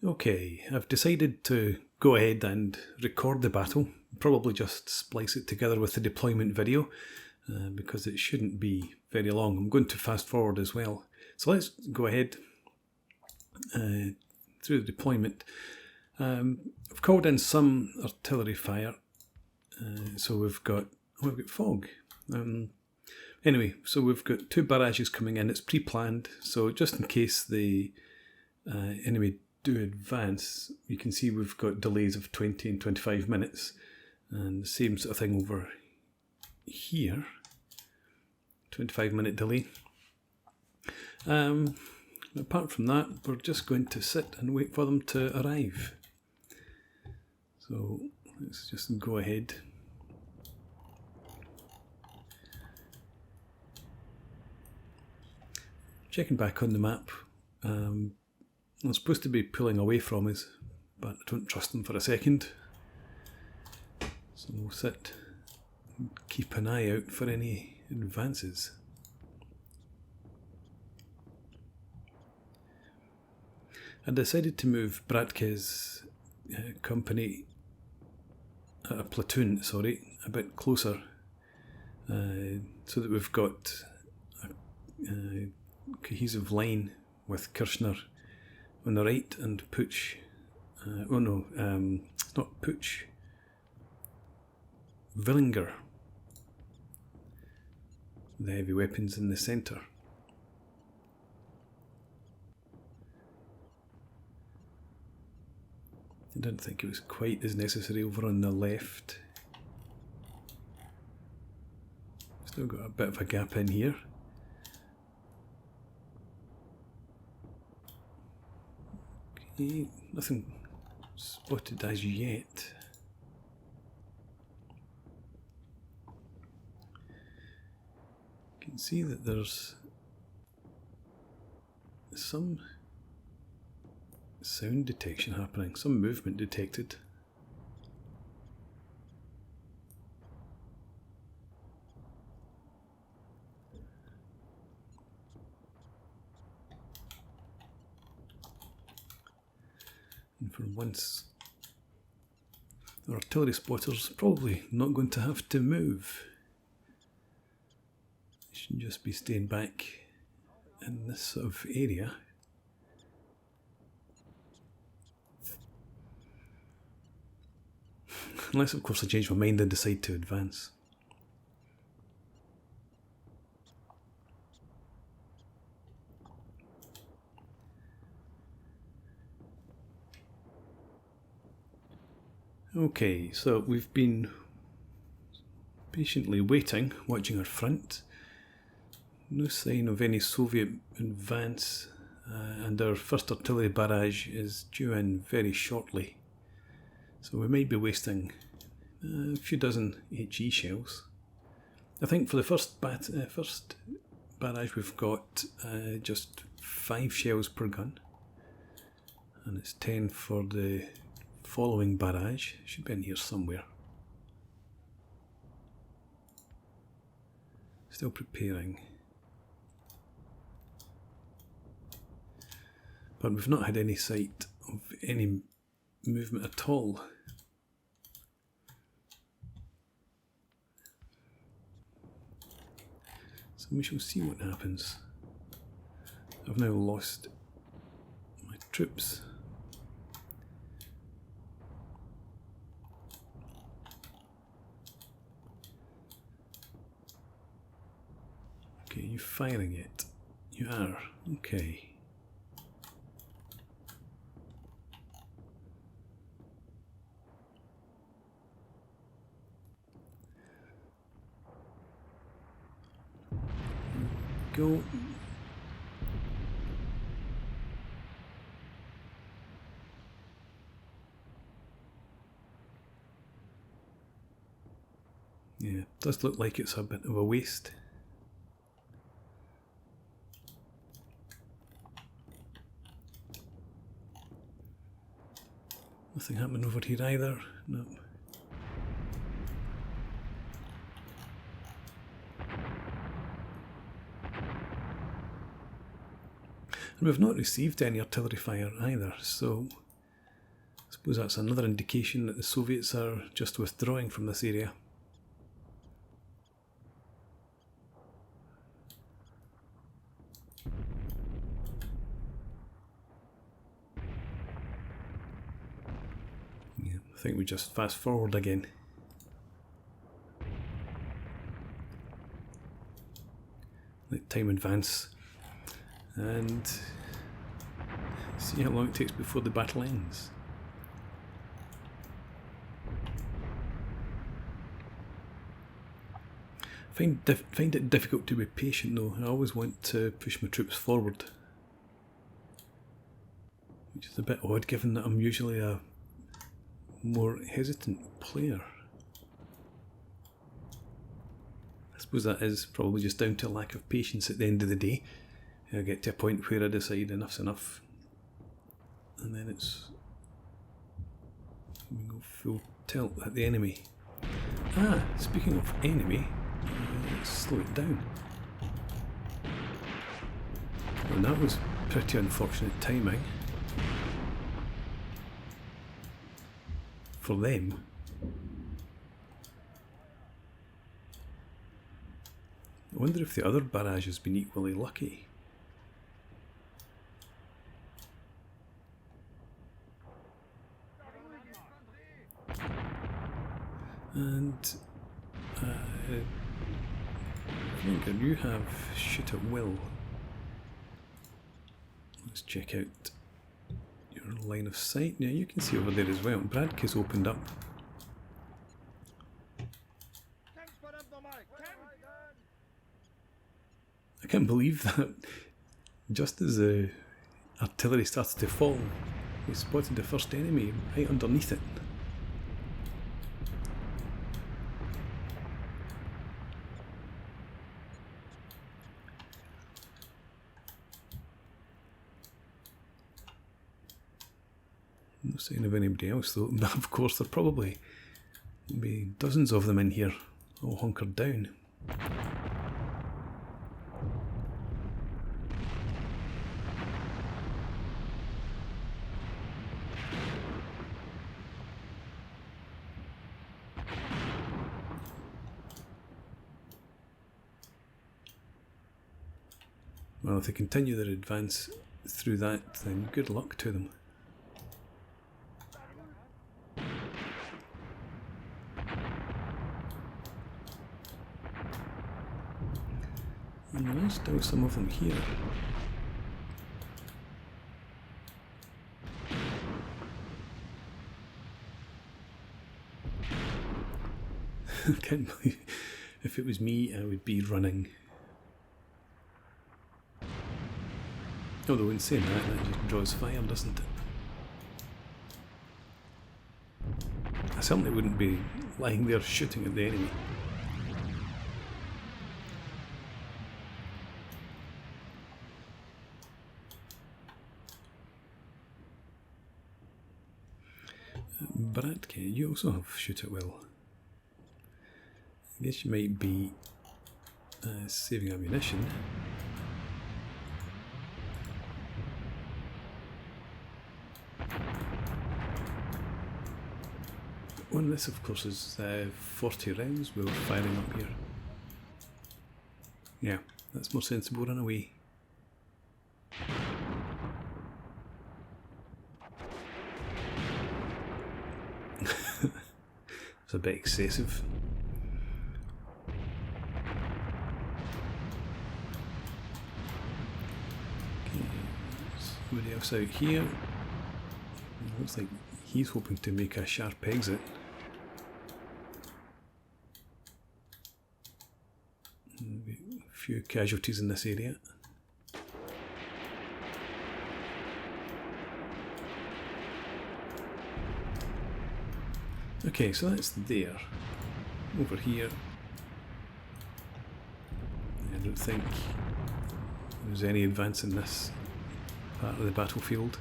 Okay, I've decided to go ahead and record the battle, probably just splice it together with the deployment video, because it shouldn't be very long. I'm going to fast forward as well. So let's go ahead through the deployment. I've called in some artillery fire, so we've got fog. Anyway, so we've got 2 barrages coming in. It's pre-planned, so just in case the enemy do advance, you can see we've got delays of 20 and 25 minutes, and the same sort of thing over here, 25-minute delay. Apart from that, we're just going to sit and wait for them to arrive. So let's just go ahead. Checking back on the map. They're supposed to be pulling away from us, but I don't trust them for a second. So we'll sit and keep an eye out for any advances. I decided to move Bratke's company, a platoon, sorry, a bit closer, so that we've got a cohesive line with Kirchner on the right and Puch, it's not Puch, Villinger, the heavy weapons in the centre. I didn't think it was quite as necessary over on the left. Still got a bit of a gap in here. Okay, nothing spotted as yet. You can see that there's some sound detection happening, some movement detected. And for once, the artillery spotter's probably not going to have to move. They should just be staying back in this sort of area. Unless, of course, I change my mind and decide to advance. Okay, so we've been patiently waiting, watching our front. No sign of any Soviet advance, and our first artillery barrage is due in very shortly. So we might be wasting a few dozen HE shells. I think for the first barrage we've got just 5 shells per gun, and it's 10 for the following barrage. Should be in here somewhere. Still preparing. But we've not had any sight of any movement at all. So we shall see what happens. I've now lost my troops. Okay, you firing it? You are. Okay. Go. Yeah, does look like it's a bit of a waste. Nothing happening over here either. No. And we've not received any artillery fire either, so suppose that's another indication that the Soviets are just withdrawing from this area. Yeah, I think we just fast forward again. Let time advance and see how long it takes before the battle ends. Find it difficult to be patient though. I always want to push my troops forward, which is a bit odd given that I'm usually a more hesitant player. I suppose that is probably just down to a lack of patience at the end of the day. I get to a point where I decide enough's enough, and then it's we go full tilt at the enemy. Ah, speaking of enemy, let's slow it down. And that was pretty unfortunate timing for them. I wonder if the other barrage has been equally lucky. And I think I do have shoot at will. Let's check out your line of sight. Now you can see over there as well. Bradke's opened up. I can't believe that just as the artillery started to fall, we spotted the first enemy right underneath it. No sign of anybody else though. Of course there probably will be dozens of them in here, all hunkered down. Well, if they continue their advance through that, then good luck to them. And there is still some of them here. I can't believe if it was me, I would be running. Although in saying that just draws fire, doesn't it? I certainly wouldn't be lying there shooting at the enemy. Bradke, you also have shoot at will. I guess you might be saving ammunition. One of this, of course, is 40 rounds we were firing up here. Yeah, that's more sensible. Run away. It's a bit excessive. Okay, somebody else out here. It looks like he's hoping to make a sharp exit. A few casualties in this area. Okay, so that's there. Over here, I don't think there's any advance in this part of the battlefield.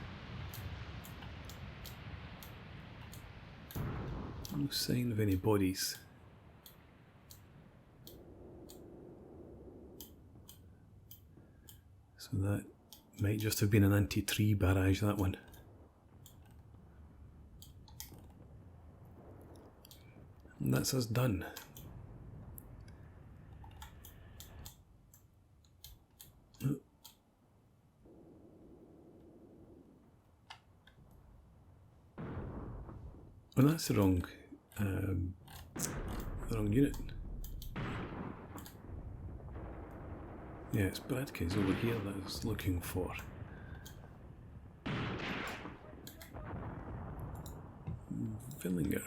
No sign of any bodies. So that might just have been an anti-tree barrage, that one. And that's us done. Well, that's the wrong unit. Yeah, it's Bradke's over here that I was looking for. Villinger.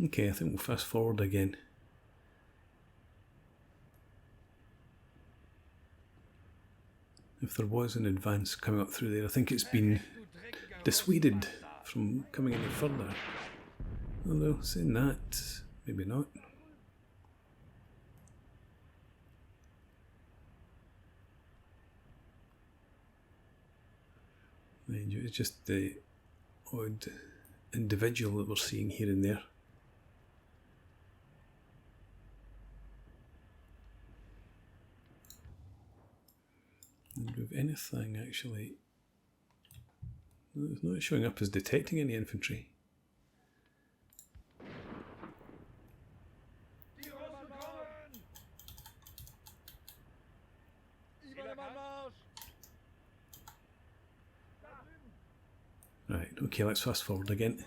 Okay, I think we'll fast forward again. If there was an advance coming up through there, I think it's been dissuaded from coming any further. Although, saying that, maybe not. It's just the odd individual that we're seeing here and there. And with anything actually, it's not showing up as detecting any infantry. Right, okay, let's fast forward again.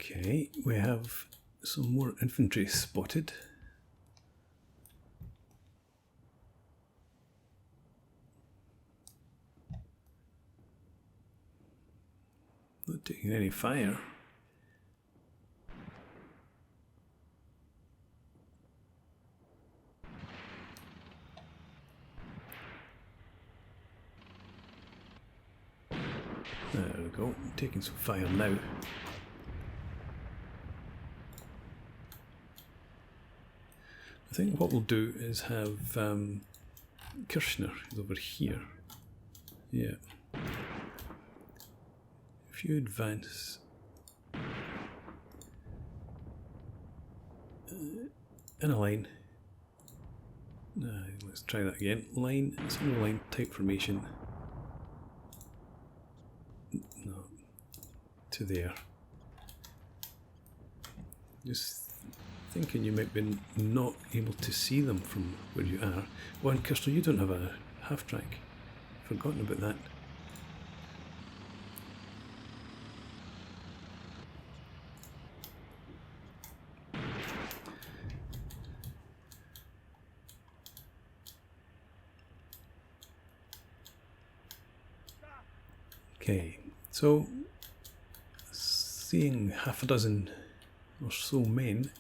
Okay, we have some more infantry spotted. Not taking any fire. There we go, taking some fire now. I think what we'll do is have Kirchner is over here. Yeah. If you advance in a line, let's try that again. Line, single line, type formation. No, to there. Just thinking you might be not able to see them from where you are. Well, and Kirsten, you don't have a half track. Forgotten about that. Okay, so seeing half a dozen or so men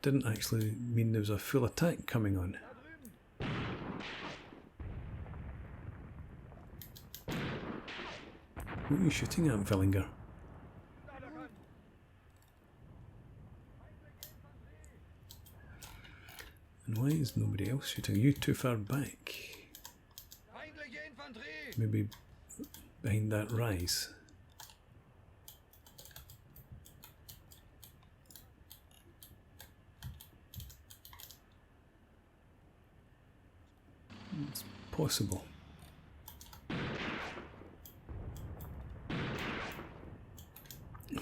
didn't actually mean there was a full attack coming on. What are you shooting at, Villinger? And why is nobody else shooting? Are you too far back? Maybe behind that rise. possible.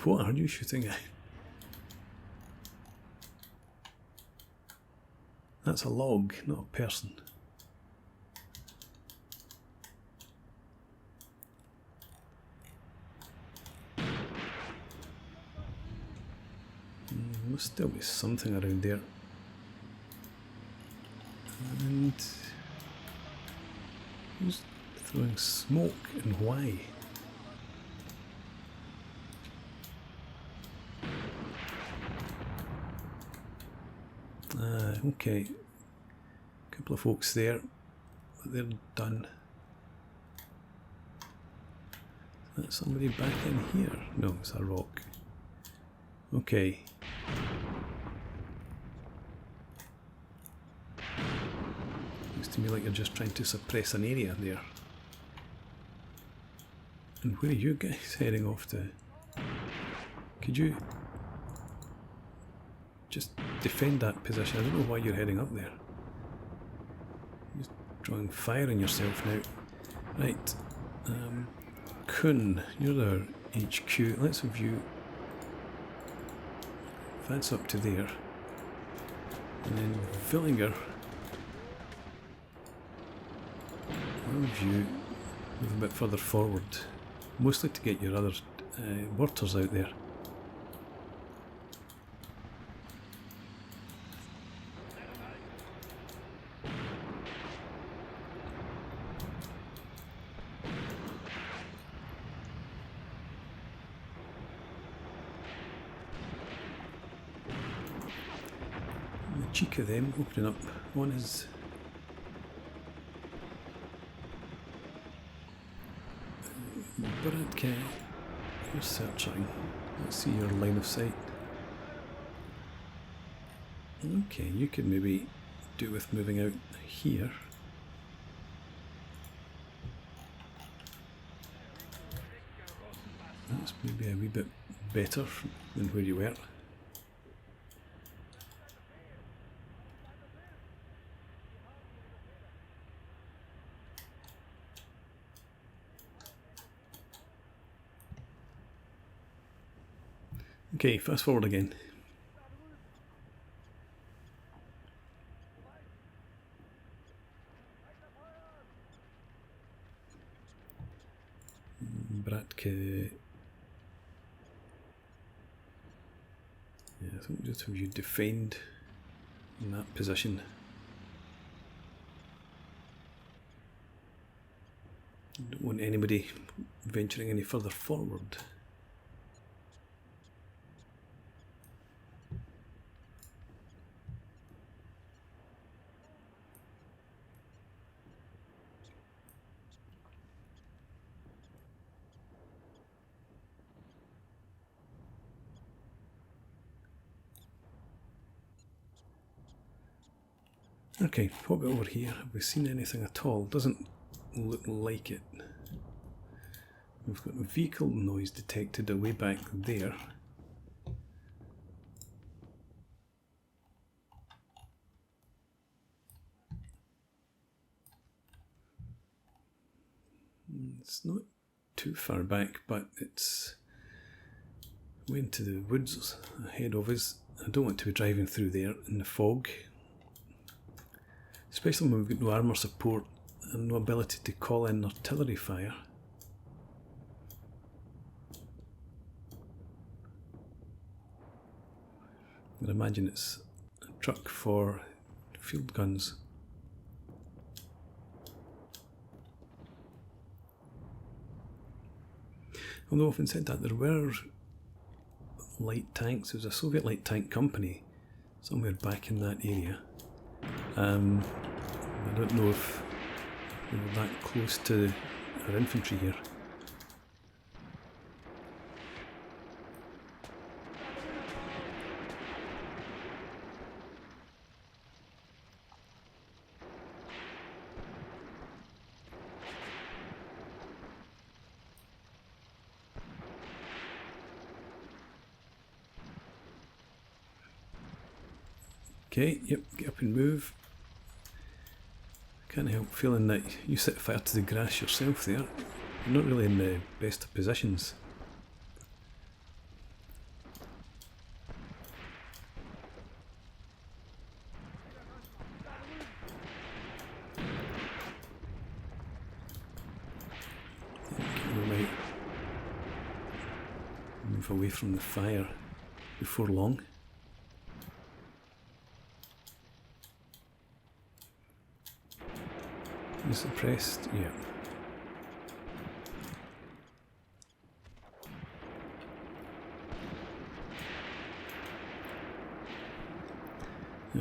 What are you shooting at? That's a log, not a person. Must still be something around there. And who's throwing smoke and why? Okay. A couple of folks there, but they're done. Is that somebody back in here? No, it's a rock. Okay. Looks to me like you're just trying to suppress an area there. And where are you guys heading off to? Could you just defend that position? I don't know why you're heading up there. Just drawing fire on yourself now. Right. Kun, you're our HQ. Let's view. That's up to there. And then Villinger. I'll view move a bit further forward. Mostly to get your other worters out there. Cheek of them opening up. One is Bradke, you're searching. Let's see your line of sight. Okay, you could maybe do with moving out here. That's maybe a wee bit better than where you were. Okay, fast forward again. Bratke. Yeah, I think just have you defend in that position. Don't want anybody venturing any further forward. Okay, what about over here? Have we seen anything at all? Doesn't look like it. We've got a vehicle noise detected away back there. It's not too far back, but it's way into the woods ahead of us. I don't want to be driving through there in the fog. Especially when we've got no armour support and no ability to call in artillery fire. I'd imagine it's a truck for field guns. Although having said that, there were light tanks. There was a Soviet light tank company somewhere back in that area. I don't know if we're that close to our infantry here. Okay, yep, get up and move. Can't help feeling that you set fire to the grass yourself there. You're not really in the best of positions. We might move away from the fire before long. Suppressed, yeah.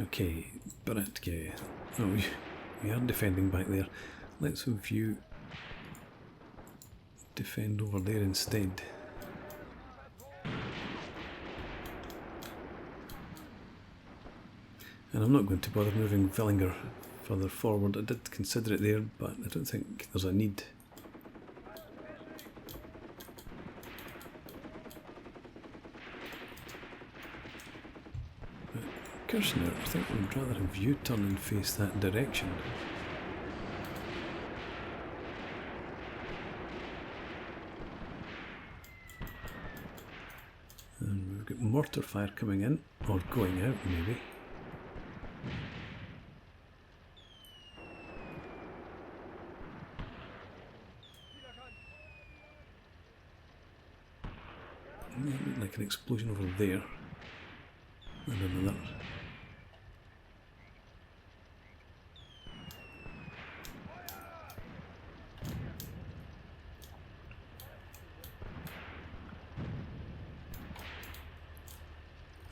Okay, but oh, we are defending back there. Let's have you defend over there instead. And I'm not going to bother moving Villinger further forward. I did consider it there, but I don't think there's a need. But Kirchner, I think we'd rather have you turn and face that direction. And we've got mortar fire coming in, or going out maybe. Like an explosion over there, and another.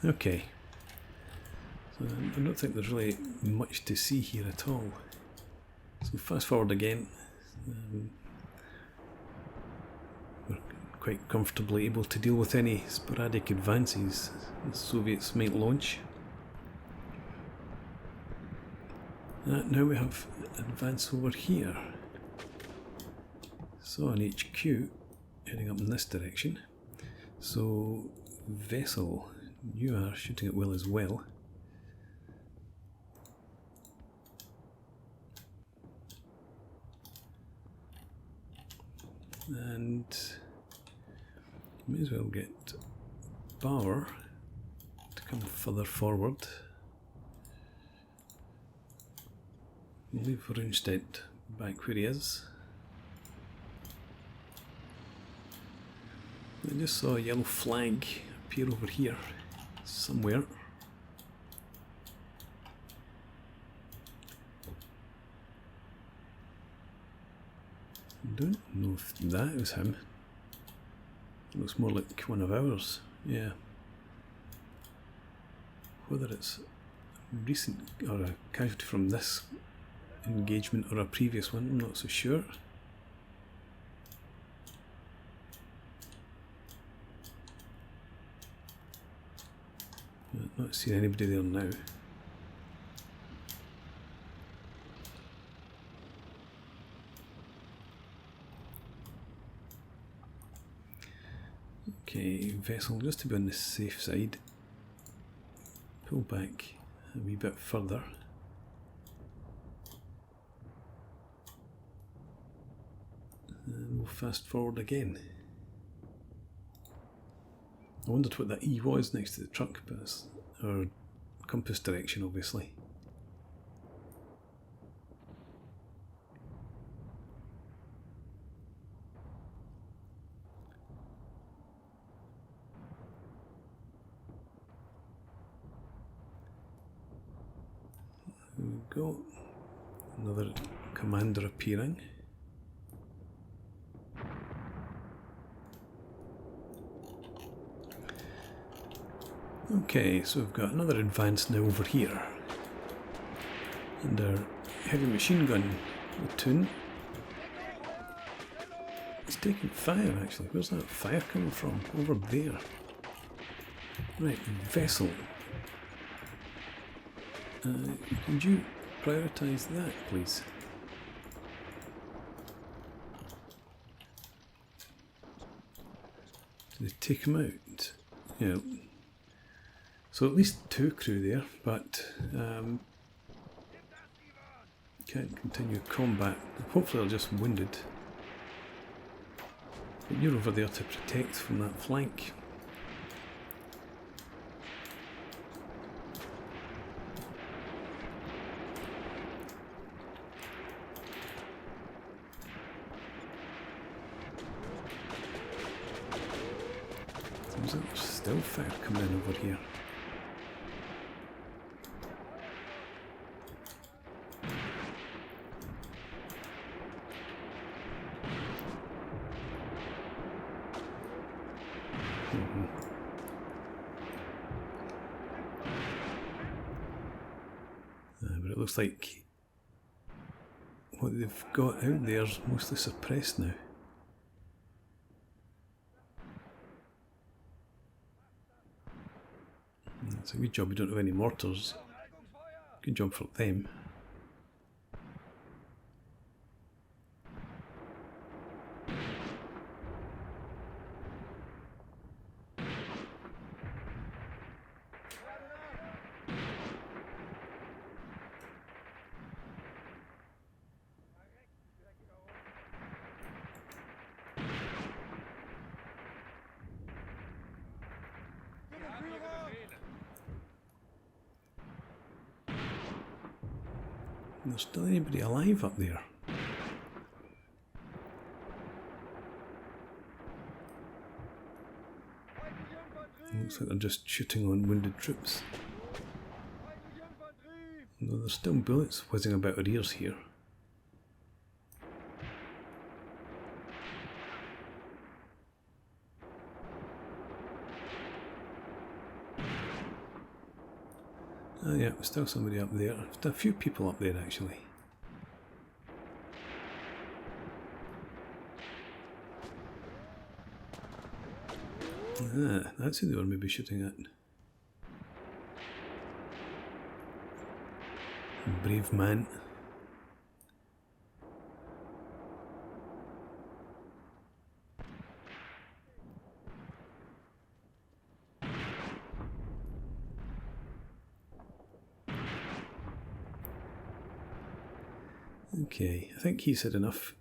Okay, so I don't think there's really much to see here at all. So fast forward again. We're quite comfortably able to deal with any sporadic advances the Soviets might launch. Now we have advance over here. So an HQ heading up in this direction. So vessel, you are shooting at will as well. And may as well get Bauer to come further forward. We'll leave Rundstedt back where he is. I just saw a yellow flag appear over here somewhere. I don't know if that was him. It looks more like one of ours, yeah. Whether it's recent or a casualty from this engagement or a previous one, I'm not so sure. I'm not seeing anybody there now. Okay, vessel, just to be on the safe side, pull back a wee bit further. And we'll fast forward again. I wondered what that E was next to the truck, but it's our compass direction, obviously. There we go. Another commander appearing. Okay, so we've got another advance now over here. And our heavy machine gun platoon is taking fire actually. Where's that fire coming from? Over there. Right, vessel. Could you prioritise that, please? Did they take him out? Yeah. So at least 2 crew there, but can't continue combat. Hopefully they're just wounded. But you're over there to protect from that flank. Seems like there's still fire coming in over here. But it looks like what they've got out there is mostly suppressed now. It's a good job we don't have any mortars. Good job for them. There's still anybody alive up there? Looks like they're just shooting on wounded troops. Though there's still bullets whizzing about our ears here. Oh yeah, there's still somebody up there. There's a few people up there actually. Ah, that's who they were maybe shooting at. Brave man. Okay, I think he's had enough.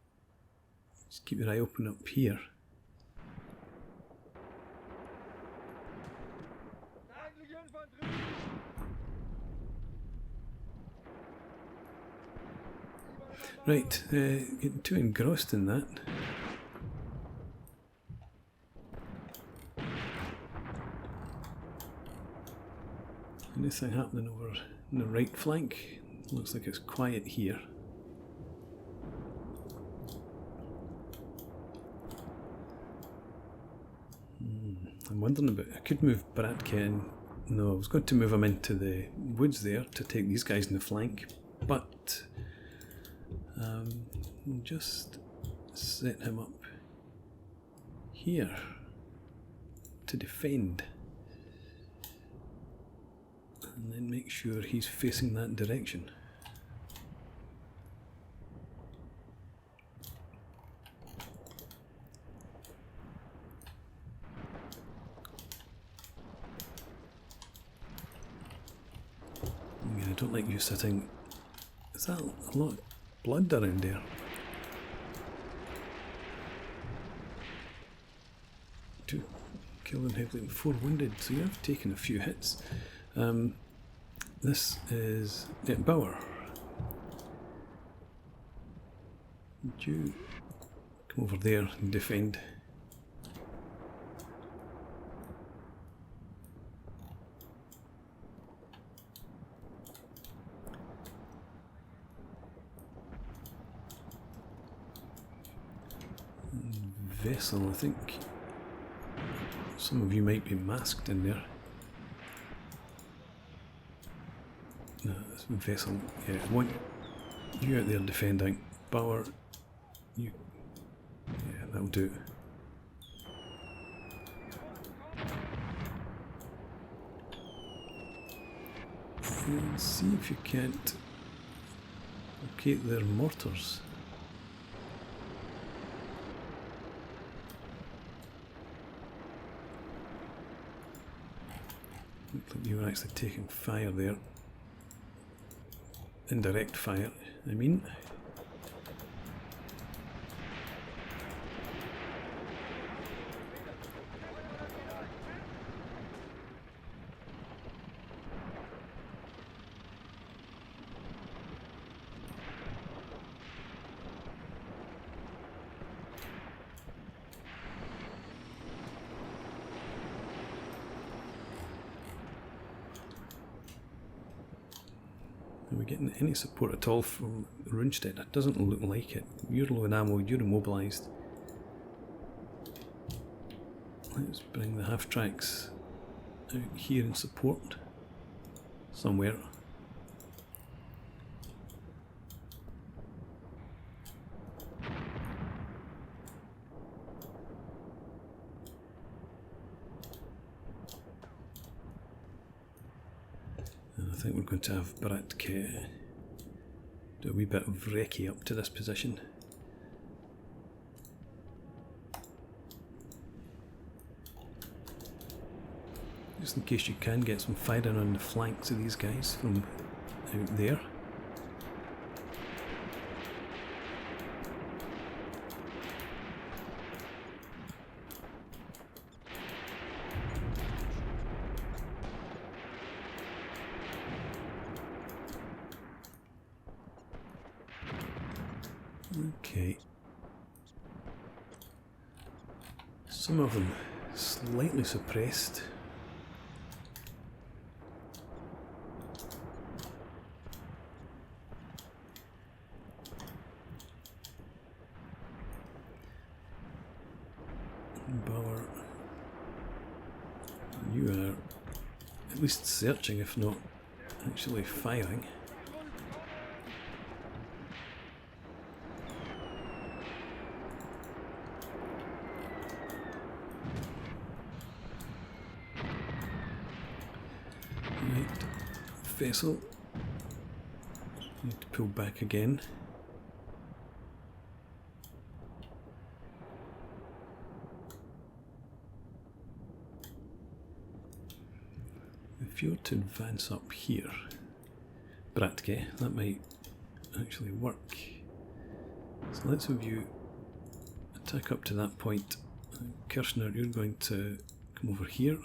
Just keep your eye open up here. Right, getting too engrossed in that. Anything happening over in the right flank? Looks like it's quiet here. I'm wondering about, I could move Bratka in. No, I was going to move him into the woods there to take these guys in the flank, but just set him up here to defend, and then make sure he's facing that direction. I don't like you sitting. Is that a lot of blood around there? 2 killed and heavily and 4 wounded, so you have taken a few hits. This is Bauer. Would you come over there and defend? Vessel, I think some of you might be masked in there. No, it's Vessel. Yeah, I want you out there defending. Bauer, you. Yeah, that'll do. And see if you can't locate their mortars. Looked like you were actually taking fire there. indirect fire, I mean. Are we getting any support at all from Rundstedt? It doesn't look like it. You're low in ammo, you're immobilised. Let's bring the half tracks out here in support somewhere. I think we're going to have Bratke do a wee bit of recce up to this position. Just in case you can get some firing on the flanks of these guys from out there. Okay. Some of them slightly suppressed. Bauer, you are at least searching, if not actually firing. Vessel, need to pull back again. If you're to advance up here, Bratke, that might actually work. So let's have you attack up to that point. Kirchner, you're going to come over here.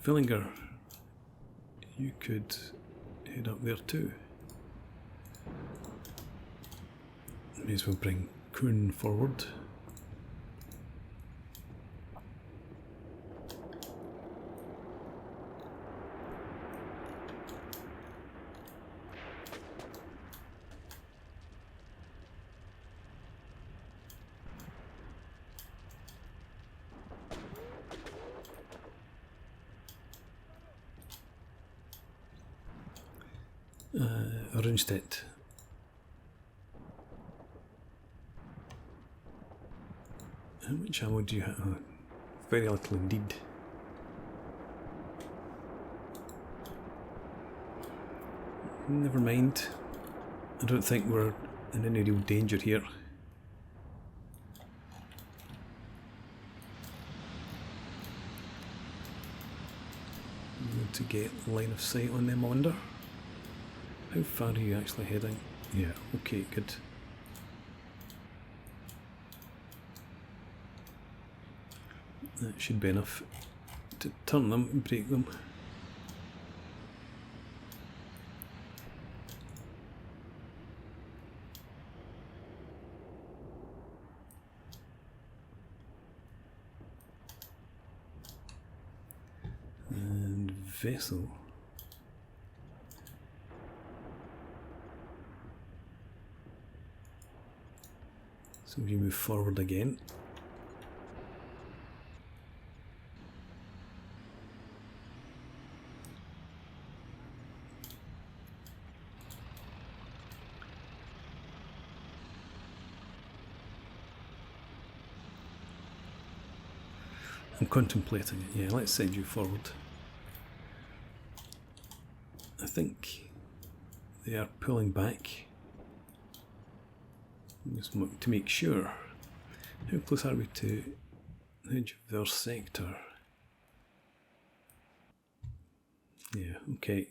Villinger, you could head up there too. May as well bring Kuhn forward. Rundstedt. How much ammo do you have? Oh, very little indeed. Never mind. I don't think we're in any real danger here. Need to get line of sight on them, I wonder. How far are you actually heading? Yeah, okay, good. That should be enough to turn them and break them. And vessel. So we move forward again. I'm contemplating it. Yeah, let's send you forward. I think they are pulling back. Just to make sure. How close are we to the edge of their sector? Yeah, okay.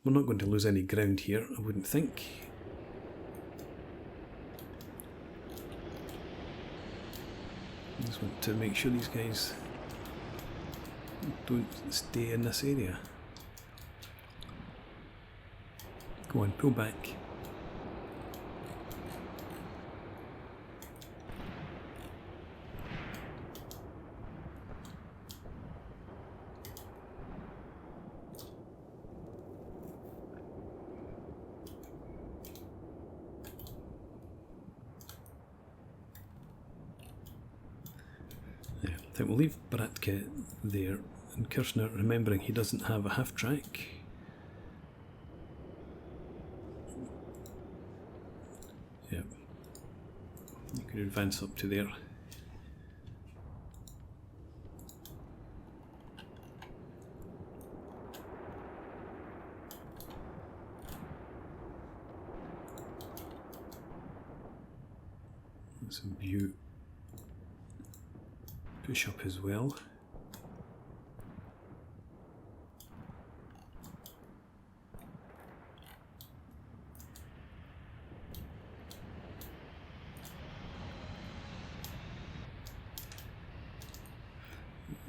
we're not going to lose any ground here, I wouldn't think. I just want to make sure these guys don't stay in this area. Go on, pull back. Yeah, I think we'll leave Baratka there, and Kirchner, remembering he doesn't have a half track. Yeah, you could advance up to there. Some view push up as well.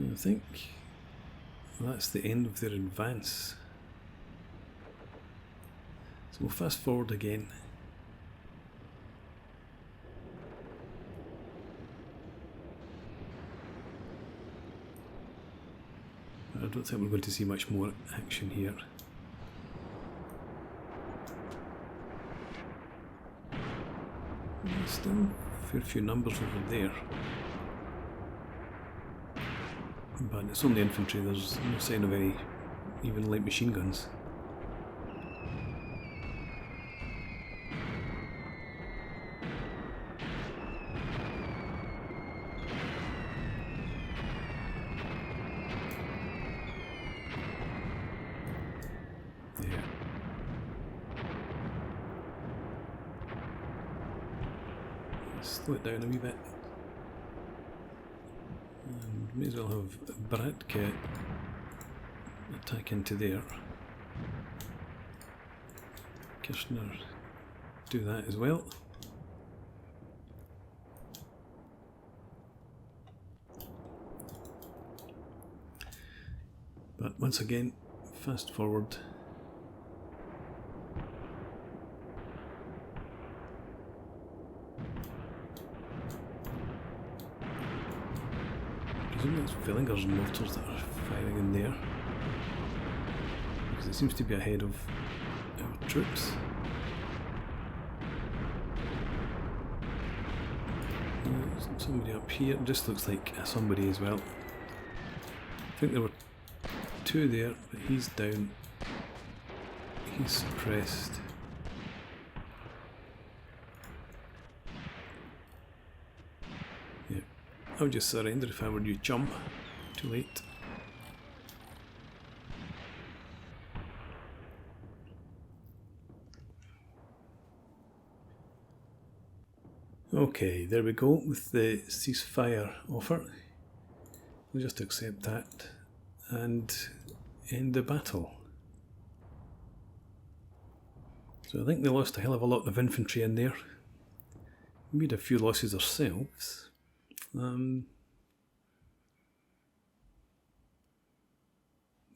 I think that's the end of their advance. So we'll fast forward again. I don't think we're going to see much more action here. There's still a fair few numbers over there. But it's only infantry, there's no sign of any even light machine guns. Yeah. Let's slow it down a wee bit. And may as well have Baratka attack into there. Kirchner do that as well. But once again, fast forward. Presumably it's Villinger's mortars that are firing in there, because it seems to be ahead of our troops. Somebody up here, just looks like somebody as well. I think there were two there, but he's down. He's suppressed. Yeah, I would just surrender if I were you, chum. Too late. Okay, there we go with the ceasefire offer. We'll just accept that and end the battle. So I think they lost a hell of a lot of infantry in there. We made a few losses ourselves.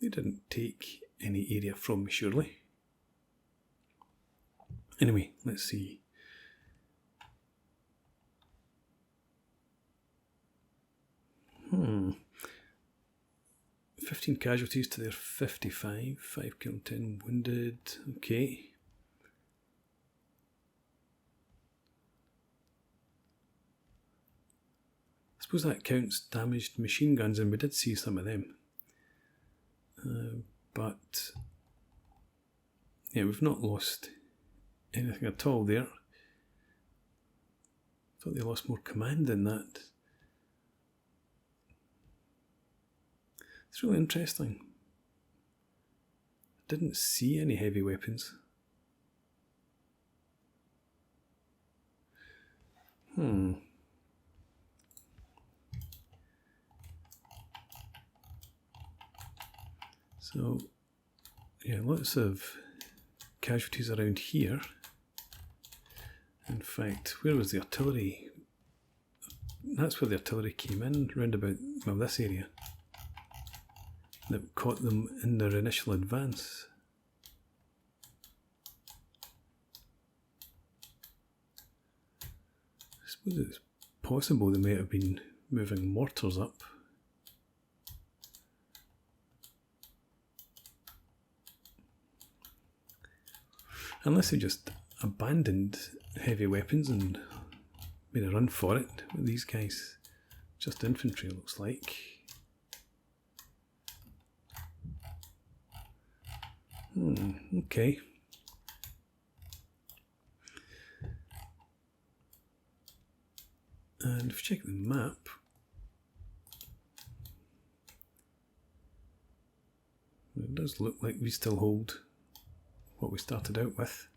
They didn't take any area from me, surely. Anyway, let's see. 15 casualties to their 55, 5 killed, 10 wounded, okay. I suppose that counts damaged machine guns, and we did see some of them. But yeah, we've not lost anything at all there. I thought they lost more command than that. It's really interesting. I didn't see any heavy weapons. So, yeah, lots of casualties around here. In fact, where was the artillery? That's where the artillery came in, round about, well, this area. That caught them in their initial advance. I suppose it's possible they might have been moving mortars up. Unless they just abandoned heavy weapons and made a run for it. These guys, just infantry looks like. Okay. And if you check the map, it does look like we still hold what we started out with.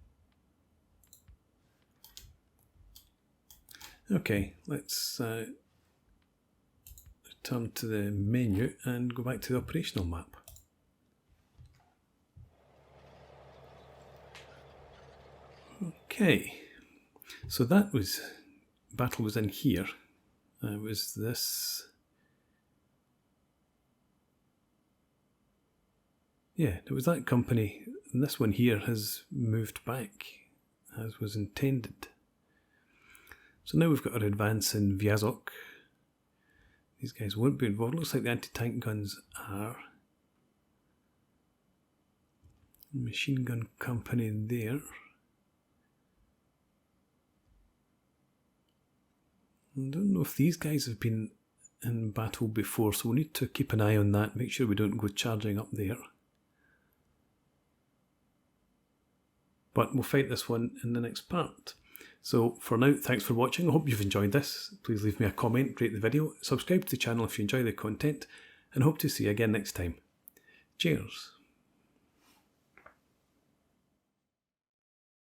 Okay, let's return to the menu and go back to the operational map. Okay, so that was, battle was in here. It was this, yeah, it was that company, and this one here has moved back as was intended. So now we've got our advance in Vyazok. These guys won't be involved. Looks like the anti-tank guns are. Machine gun company there. I don't know if these guys have been in battle before, so we'll need to keep an eye on that, make sure we don't go charging up there. But we'll fight this one in the next part. So for now, thanks for watching. I hope you've enjoyed this. Please leave me a comment, rate the video, subscribe to the channel if you enjoy the content, and hope to see you again next time. Cheers.